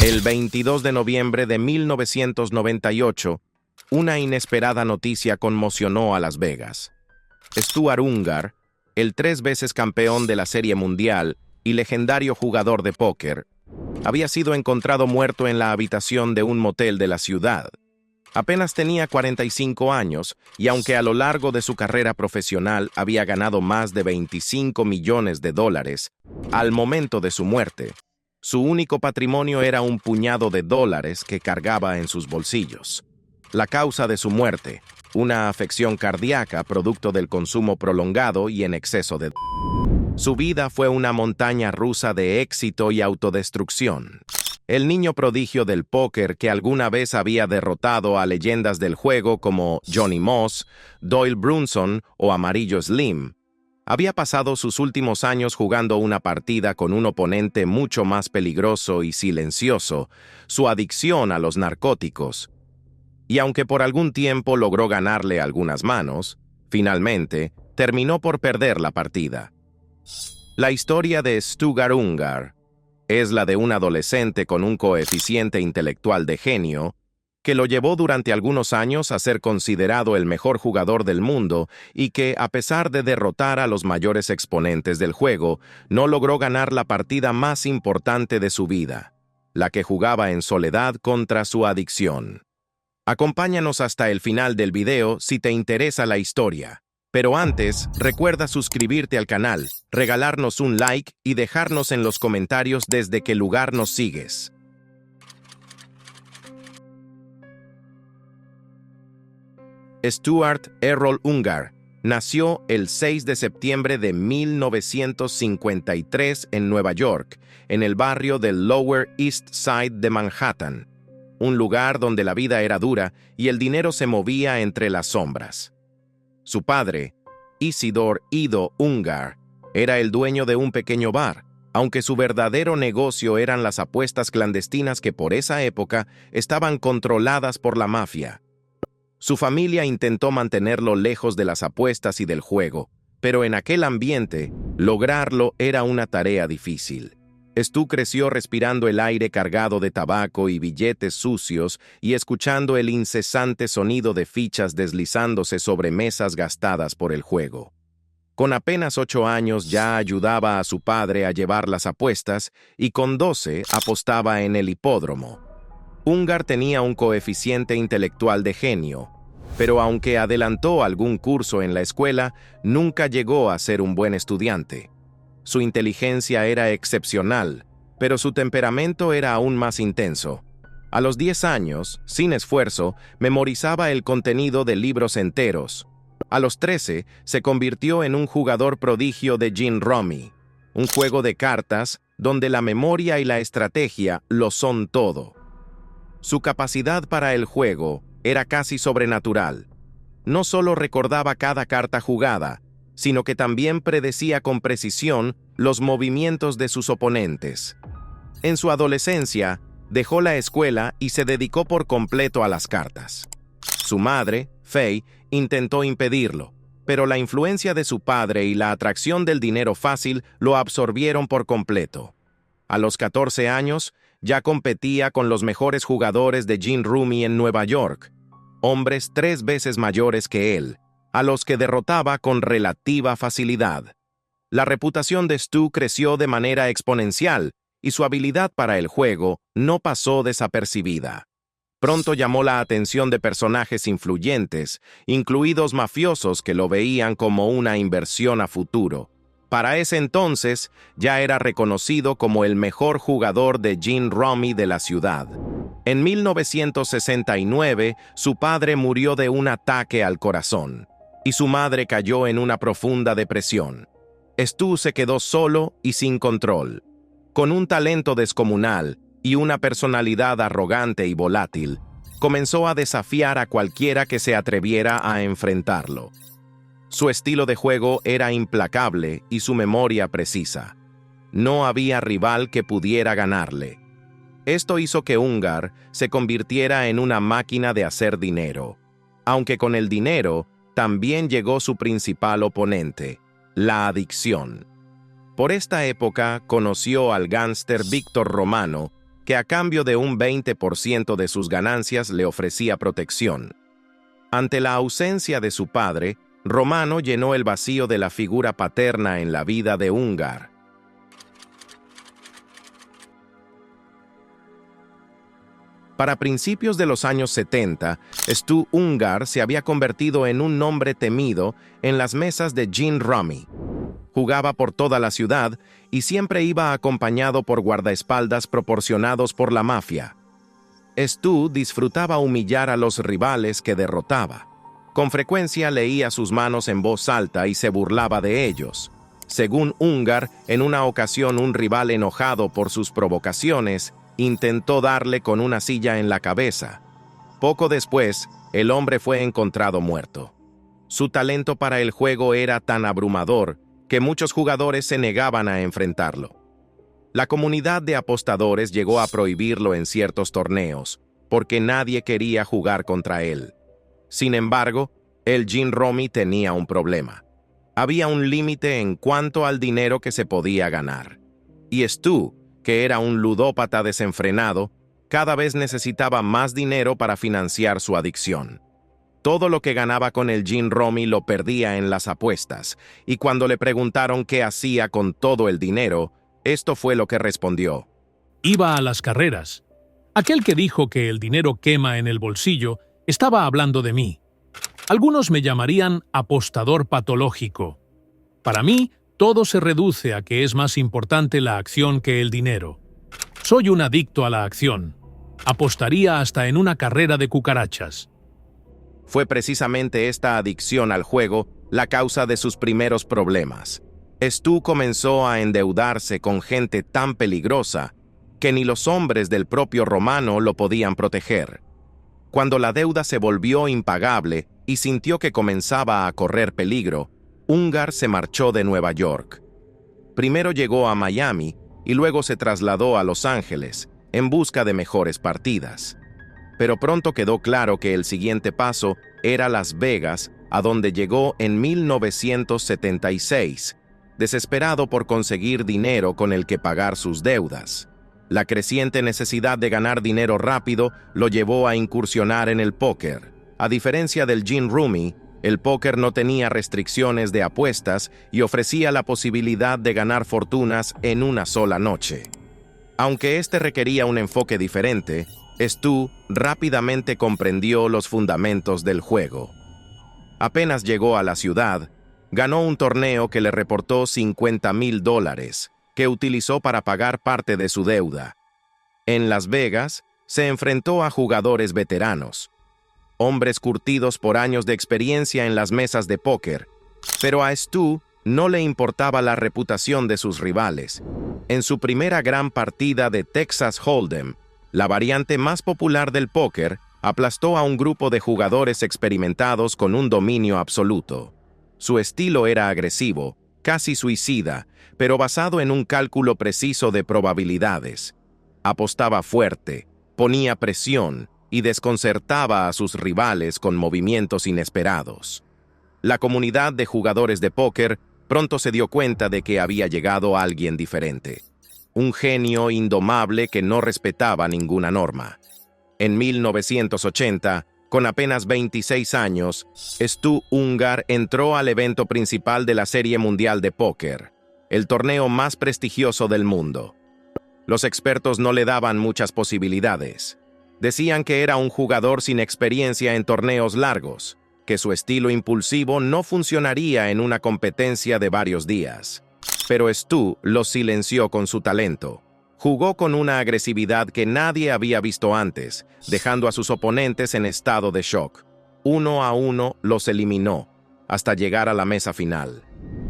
El 22 de noviembre de 1998, una inesperada noticia conmocionó a Las Vegas. Stuart Ungar, el 3 veces campeón de la Serie Mundial y legendario jugador de póker, había sido encontrado muerto en la habitación de un motel de la ciudad. Apenas tenía 45 años y aunque a lo largo de su carrera profesional había ganado más de 25 millones de dólares, al momento de su muerte, su único patrimonio era un puñado de dólares que cargaba en sus bolsillos. La causa de su muerte, una afección cardíaca producto del consumo prolongado y en exceso de Su vida fue una montaña rusa de éxito y autodestrucción. El niño prodigio del póker que alguna vez había derrotado a leyendas del juego como Johnny Moss, Doyle Brunson o Amarillo Slim, había pasado sus últimos años jugando una partida con un oponente mucho más peligroso y silencioso, su adicción a los narcóticos. Y aunque por algún tiempo logró ganarle algunas manos, finalmente terminó por perder la partida. La historia de Stuart Ungar es la de un adolescente con un coeficiente intelectual de genio que lo llevó durante algunos años a ser considerado el mejor jugador del mundo y que, a pesar de derrotar a los mayores exponentes del juego, no logró ganar la partida más importante de su vida, la que jugaba en soledad contra su adicción. Acompáñanos hasta el final del video si te interesa la historia. Pero antes, recuerda suscribirte al canal, regalarnos un like y dejarnos en los comentarios desde qué lugar nos sigues. Stuart Errol Ungar nació el 6 de septiembre de 1953 en Nueva York, en el barrio del Lower East Side de Manhattan, un lugar donde la vida era dura y el dinero se movía entre las sombras. Su padre, Isidore Ido Ungar, era el dueño de un pequeño bar, aunque su verdadero negocio eran las apuestas clandestinas que por esa época estaban controladas por la mafia. Su familia intentó mantenerlo lejos de las apuestas y del juego, pero en aquel ambiente, lograrlo era una tarea difícil. Stu creció respirando el aire cargado de tabaco y billetes sucios y escuchando el incesante sonido de fichas deslizándose sobre mesas gastadas por el juego. Con apenas 8 años ya ayudaba a su padre a llevar las apuestas y con 12 apostaba en el hipódromo. Ungar tenía un coeficiente intelectual de genio, pero aunque adelantó algún curso en la escuela, nunca llegó a ser un buen estudiante. Su inteligencia era excepcional, pero su temperamento era aún más intenso. A los 10 años, sin esfuerzo, memorizaba el contenido de libros enteros. A los 13, se convirtió en un jugador prodigio de Gin Rummy, un juego de cartas donde la memoria y la estrategia lo son todo. Su capacidad para el juego era casi sobrenatural. No solo recordaba cada carta jugada, sino que también predecía con precisión los movimientos de sus oponentes. En su adolescencia, dejó la escuela y se dedicó por completo a las cartas. Su madre, Faye, intentó impedirlo, pero la influencia de su padre y la atracción del dinero fácil lo absorbieron por completo. A los 14 años, ya competía con los mejores jugadores de Gin Rummy en Nueva York, hombres 3 veces mayores que él, a los que derrotaba con relativa facilidad. La reputación de Stu creció de manera exponencial y su habilidad para el juego no pasó desapercibida. Pronto llamó la atención de personajes influyentes, incluidos mafiosos que lo veían como una inversión a futuro. Para ese entonces, ya era reconocido como el mejor jugador de Gin Rummy de la ciudad. En 1969, su padre murió de un ataque al corazón, y su madre cayó en una profunda depresión. Stu se quedó solo y sin control. Con un talento descomunal y una personalidad arrogante y volátil, comenzó a desafiar a cualquiera que se atreviera a enfrentarlo. Su estilo de juego era implacable y su memoria precisa. No había rival que pudiera ganarle. Esto hizo que Ungar se convirtiera en una máquina de hacer dinero. Aunque con el dinero también llegó su principal oponente, la adicción. Por esta época conoció al gángster Víctor Romano, que a cambio de un 20% de sus ganancias le ofrecía protección. Ante la ausencia de su padre, Romano llenó el vacío de la figura paterna en la vida de Ungar. Para principios de los años 70, Stu Ungar se había convertido en un nombre temido en las mesas de gin rummy. Jugaba por toda la ciudad y siempre iba acompañado por guardaespaldas proporcionados por la mafia. Stu disfrutaba humillar a los rivales que derrotaba. Con frecuencia leía sus manos en voz alta y se burlaba de ellos. Según Ungar, en una ocasión un rival enojado por sus provocaciones intentó darle con una silla en la cabeza. Poco después, el hombre fue encontrado muerto. Su talento para el juego era tan abrumador que muchos jugadores se negaban a enfrentarlo. La comunidad de apostadores llegó a prohibirlo en ciertos torneos, porque nadie quería jugar contra él. Sin embargo, el gin rummy tenía un problema. Había un límite en cuanto al dinero que se podía ganar. Y Stu, que era un ludópata desenfrenado, cada vez necesitaba más dinero para financiar su adicción. Todo lo que ganaba con el gin rummy lo perdía en las apuestas, y cuando le preguntaron qué hacía con todo el dinero, esto fue lo que respondió. Iba a las carreras. Aquel que dijo que el dinero quema en el bolsillo estaba hablando de mí. Algunos me llamarían apostador patológico. Para mí, todo se reduce a que es más importante la acción que el dinero. Soy un adicto a la acción. Apostaría hasta en una carrera de cucarachas. Fue precisamente esta adicción al juego la causa de sus primeros problemas. Stu comenzó a endeudarse con gente tan peligrosa que ni los hombres del propio Romano lo podían proteger. Cuando la deuda se volvió impagable y sintió que comenzaba a correr peligro, Ungar se marchó de Nueva York. Primero llegó a Miami y luego se trasladó a Los Ángeles en busca de mejores partidas. Pero pronto quedó claro que el siguiente paso era Las Vegas, a donde llegó en 1976, desesperado por conseguir dinero con el que pagar sus deudas. La creciente necesidad de ganar dinero rápido lo llevó a incursionar en el póker. A diferencia del gin rummy, el póker no tenía restricciones de apuestas y ofrecía la posibilidad de ganar fortunas en una sola noche. Aunque este requería un enfoque diferente, Stu rápidamente comprendió los fundamentos del juego. Apenas llegó a la ciudad, ganó un torneo que le reportó $50,000, que utilizó para pagar parte de su deuda. En Las Vegas, se enfrentó a jugadores veteranos, hombres curtidos por años de experiencia en las mesas de póker, pero a Stu no le importaba la reputación de sus rivales. En su primera gran partida de Texas Hold'em, la variante más popular del póker, aplastó a un grupo de jugadores experimentados con un dominio absoluto. Su estilo era agresivo, casi suicida, pero basado en un cálculo preciso de probabilidades. Apostaba fuerte, ponía presión y desconcertaba a sus rivales con movimientos inesperados. La comunidad de jugadores de póker pronto se dio cuenta de que había llegado alguien diferente. Un genio indomable que no respetaba ninguna norma. En 1980, con apenas 26 años, Stu Ungar entró al evento principal de la Serie Mundial de Póker, el torneo más prestigioso del mundo. Los expertos no le daban muchas posibilidades. Decían que era un jugador sin experiencia en torneos largos, que su estilo impulsivo no funcionaría en una competencia de varios días. Pero Stu los silenció con su talento. Jugó con una agresividad que nadie había visto antes, dejando a sus oponentes en estado de shock. 1 a 1 los eliminó, hasta llegar a la mesa final.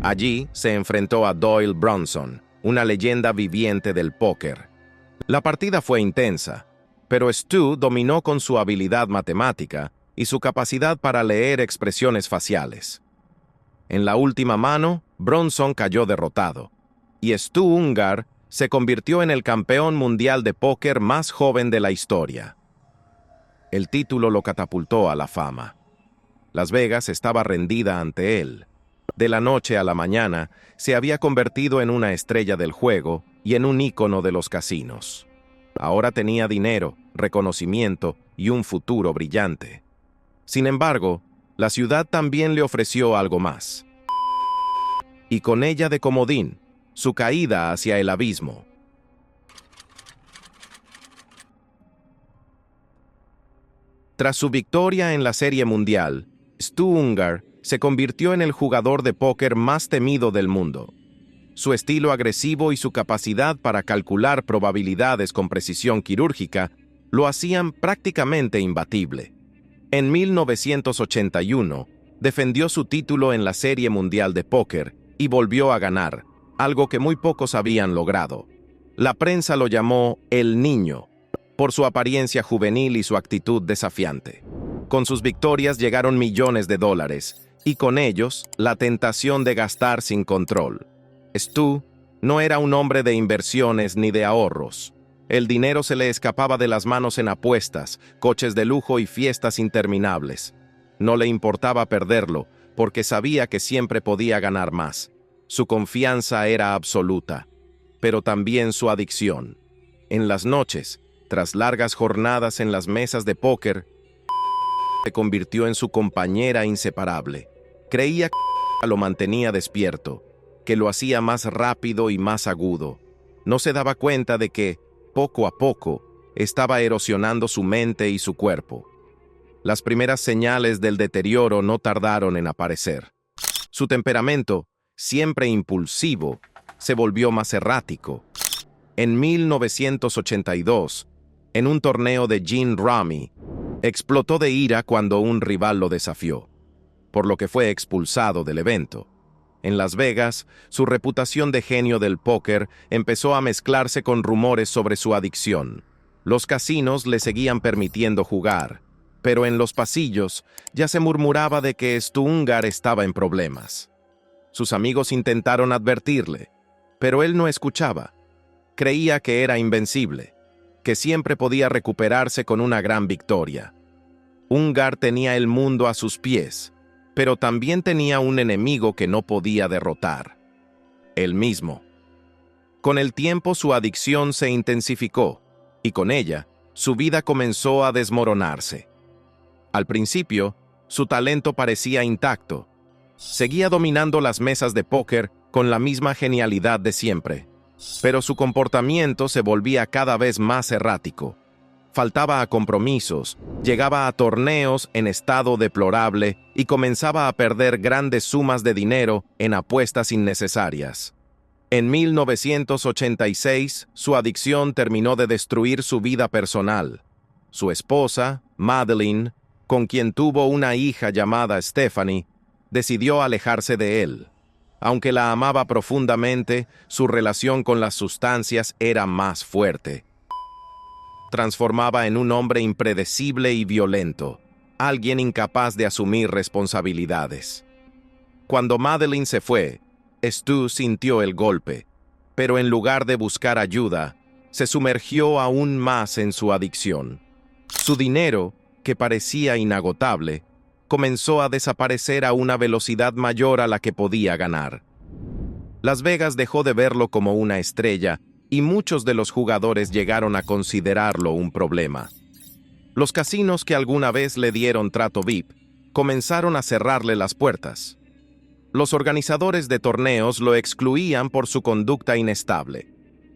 Allí se enfrentó a Doyle Brunson, una leyenda viviente del póker. La partida fue intensa, pero Stu dominó con su habilidad matemática y su capacidad para leer expresiones faciales. En la última mano, Brunson cayó derrotado, y Stu Ungar se convirtió en el campeón mundial de póker más joven de la historia. El título lo catapultó a la fama. Las Vegas estaba rendida ante él. De la noche a la mañana, se había convertido en una estrella del juego y en un ícono de los casinos. Ahora tenía dinero, reconocimiento y un futuro brillante. Sin embargo, la ciudad también le ofreció algo más. Y con ella de comodín, su caída hacia el abismo. Tras su victoria en la Serie Mundial, Stu Ungar se convirtió en el jugador de póker más temido del mundo. Su estilo agresivo y su capacidad para calcular probabilidades con precisión quirúrgica lo hacían prácticamente imbatible. En 1981, defendió su título en la Serie Mundial de Póker y volvió a ganar, algo que muy pocos habían logrado. La prensa lo llamó El Niño, por su apariencia juvenil y su actitud desafiante. Con sus victorias llegaron millones de dólares, y con ellos, la tentación de gastar sin control. Stu no era un hombre de inversiones ni de ahorros. El dinero se le escapaba de las manos en apuestas, coches de lujo y fiestas interminables. No le importaba perderlo, porque sabía que siempre podía ganar más. Su confianza era absoluta, pero también su adicción. En las noches, tras largas jornadas en las mesas de póker, se convirtió en su compañera inseparable. Creía que lo mantenía despierto, que lo hacía más rápido y más agudo. No se daba cuenta de que, poco a poco, estaba erosionando su mente y su cuerpo. Las primeras señales del deterioro no tardaron en aparecer. Su temperamento, siempre impulsivo, se volvió más errático. En 1982, en un torneo de gin rummy, explotó de ira cuando un rival lo desafió, por lo que fue expulsado del evento. En Las Vegas, su reputación de genio del póker empezó a mezclarse con rumores sobre su adicción. Los casinos le seguían permitiendo jugar, pero en los pasillos ya se murmuraba de que Stu Ungar estaba en problemas. Sus amigos intentaron advertirle, pero él no escuchaba. Creía que era invencible, que siempre podía recuperarse con una gran victoria. Ungar tenía el mundo a sus pies, pero también tenía un enemigo que no podía derrotar: él mismo. Con el tiempo su adicción se intensificó, y con ella, su vida comenzó a desmoronarse. Al principio, su talento parecía intacto. Seguía dominando las mesas de póker con la misma genialidad de siempre, pero su comportamiento se volvía cada vez más errático. Faltaba a compromisos, llegaba a torneos en estado deplorable y comenzaba a perder grandes sumas de dinero en apuestas innecesarias. En 1986, su adicción terminó de destruir su vida personal. Su esposa, Madeline, con quien tuvo una hija llamada Stephanie, decidió alejarse de él. Aunque la amaba profundamente, su relación con las sustancias era más fuerte. Transformaba en un hombre impredecible y violento, alguien incapaz de asumir responsabilidades. Cuando Madeline se fue, Stu sintió el golpe, pero en lugar de buscar ayuda, se sumergió aún más en su adicción. Su dinero, que parecía inagotable, comenzó a desaparecer a una velocidad mayor a la que podía ganar. Las Vegas dejó de verlo como una estrella, y muchos de los jugadores llegaron a considerarlo un problema. Los casinos que alguna vez le dieron trato VIP comenzaron a cerrarle las puertas. Los organizadores de torneos lo excluían por su conducta inestable.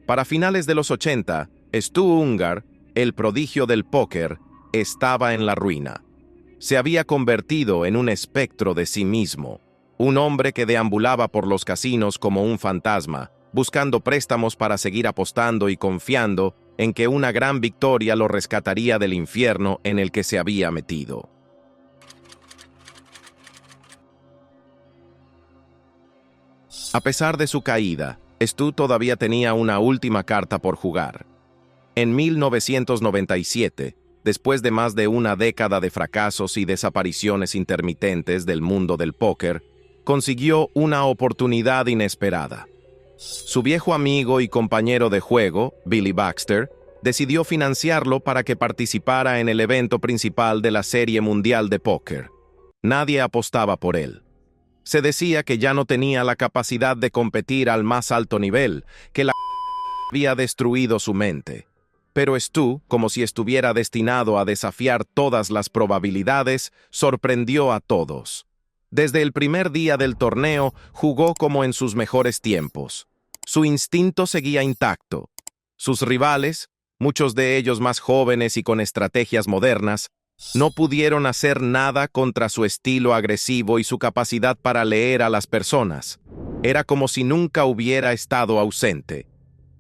Para finales de los 80, Stu Ungar, el prodigio del póker, estaba en la ruina. Se había convertido en un espectro de sí mismo, un hombre que deambulaba por los casinos como un fantasma, buscando préstamos para seguir apostando y confiando en que una gran victoria lo rescataría del infierno en el que se había metido. A pesar de su caída, Stu todavía tenía una última carta por jugar. En 1997, después de más de una década de fracasos y desapariciones intermitentes del mundo del póker, consiguió una oportunidad inesperada. Su viejo amigo y compañero de juego, Billy Baxter, decidió financiarlo para que participara en el evento principal de la Serie Mundial de Póker. Nadie apostaba por él. Se decía que ya no tenía la capacidad de competir al más alto nivel, que la había destruido su mente. Pero Stu, como si estuviera destinado a desafiar todas las probabilidades, sorprendió a todos. Desde el primer día del torneo, jugó como en sus mejores tiempos. Su instinto seguía intacto. Sus rivales, muchos de ellos más jóvenes y con estrategias modernas, no pudieron hacer nada contra su estilo agresivo y su capacidad para leer a las personas. Era como si nunca hubiera estado ausente.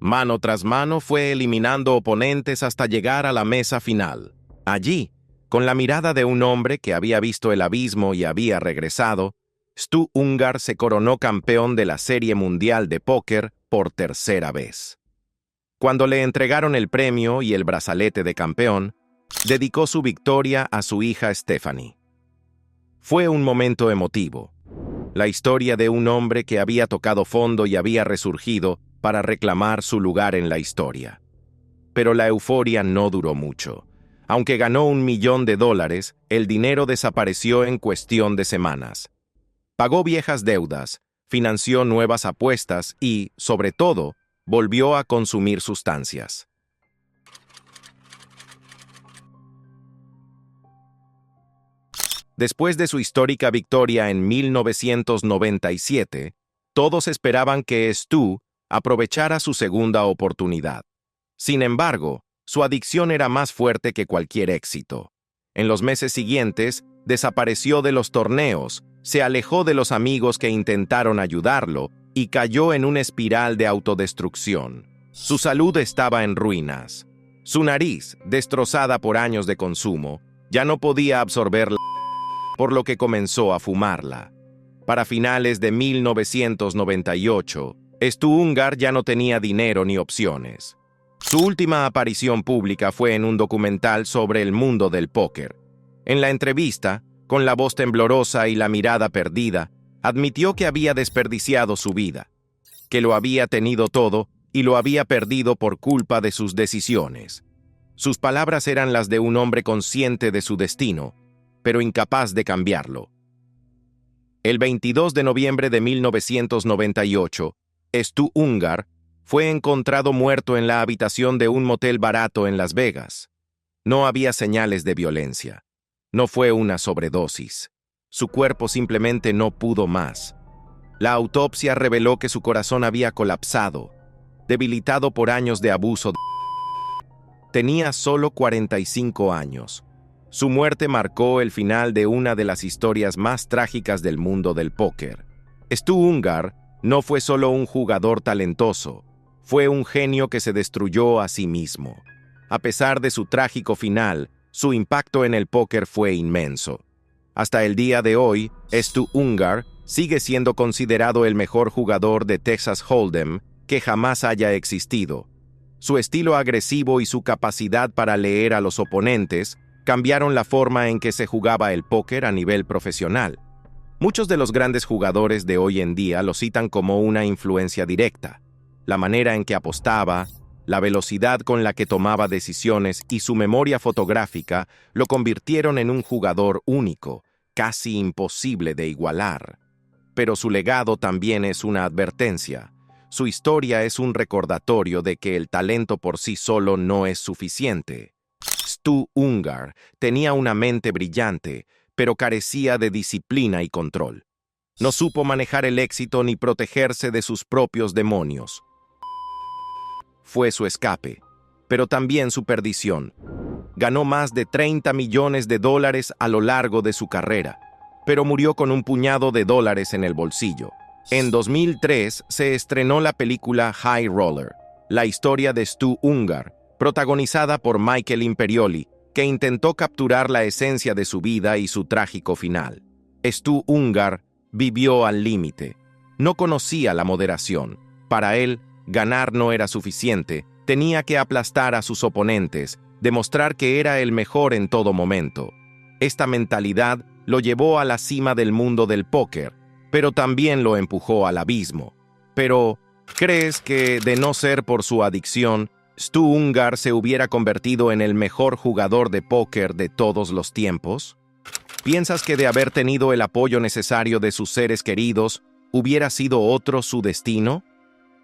Mano tras mano fue eliminando oponentes hasta llegar a la mesa final. Allí, con la mirada de un hombre que había visto el abismo y había regresado, Stu Ungar se coronó campeón de la Serie Mundial de Póker por tercera vez. Cuando le entregaron el premio y el brazalete de campeón, dedicó su victoria a su hija Stephanie. Fue un momento emotivo. La historia de un hombre que había tocado fondo y había resurgido para reclamar su lugar en la historia. Pero la euforia no duró mucho. Aunque ganó $1 millón, el dinero desapareció en cuestión de semanas. Pagó viejas deudas, financió nuevas apuestas y, sobre todo, volvió a consumir sustancias. Después de su histórica victoria en 1997, todos esperaban que Stu aprovechara su segunda oportunidad. Sin embargo, su adicción era más fuerte que cualquier éxito. En los meses siguientes, desapareció de los torneos, se alejó de los amigos que intentaron ayudarlo y cayó en una espiral de autodestrucción. Su salud estaba en ruinas. Su nariz, destrozada por años de consumo, ya no podía absorberla, por lo que comenzó a fumarla. Para finales de 1998, Stu Ungar ya no tenía dinero ni opciones. Su última aparición pública fue en un documental sobre el mundo del póker. En la entrevista, con la voz temblorosa y la mirada perdida, admitió que había desperdiciado su vida, que lo había tenido todo y lo había perdido por culpa de sus decisiones. Sus palabras eran las de un hombre consciente de su destino, pero incapaz de cambiarlo. El 22 de noviembre de 1998, Stu Ungar fue encontrado muerto en la habitación de un motel barato en Las Vegas. No había señales de violencia. No fue una sobredosis. Su cuerpo simplemente no pudo más. La autopsia reveló que su corazón había colapsado, debilitado por años de abuso. Tenía solo 45 años. Su muerte marcó el final de una de las historias más trágicas del mundo del póker. Stu Ungar no fue solo un jugador talentoso, fue un genio que se destruyó a sí mismo. A pesar de su trágico final, su impacto en el póker fue inmenso. Hasta el día de hoy, Stu Ungar sigue siendo considerado el mejor jugador de Texas Hold'em que jamás haya existido. Su estilo agresivo y su capacidad para leer a los oponentes cambiaron la forma en que se jugaba el póker a nivel profesional. Muchos de los grandes jugadores de hoy en día lo citan como una influencia directa. La manera en que apostaba, la velocidad con la que tomaba decisiones y su memoria fotográfica lo convirtieron en un jugador único, casi imposible de igualar. Pero su legado también es una advertencia. Su historia es un recordatorio de que el talento por sí solo no es suficiente. Stu Ungar tenía una mente brillante, pero carecía de disciplina y control. No supo manejar el éxito ni protegerse de sus propios demonios. Fue su escape, pero también su perdición. Ganó más de $30 millones a lo largo de su carrera, pero murió con un puñado de dólares en el bolsillo. En 2003 se estrenó la película High Roller, la historia de Stu Ungar, protagonizada por Michael Imperioli, que intentó capturar la esencia de su vida y su trágico final. Stu Ungar vivió al límite. No conocía la moderación. Para él, ganar no era suficiente. Tenía que aplastar a sus oponentes, demostrar que era el mejor en todo momento. Esta mentalidad lo llevó a la cima del mundo del póker, pero también lo empujó al abismo. Pero, ¿crees que, de no ser por su adicción, Stu Ungar se hubiera convertido en el mejor jugador de póker de todos los tiempos? ¿Piensas que de haber tenido el apoyo necesario de sus seres queridos, hubiera sido otro su destino?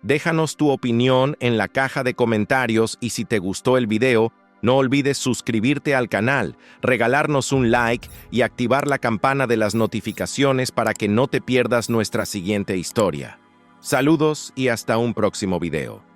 Déjanos tu opinión en la caja de comentarios y si te gustó el video, no olvides suscribirte al canal, regalarnos un like y activar la campana de las notificaciones para que no te pierdas nuestra siguiente historia. Saludos y hasta un próximo video.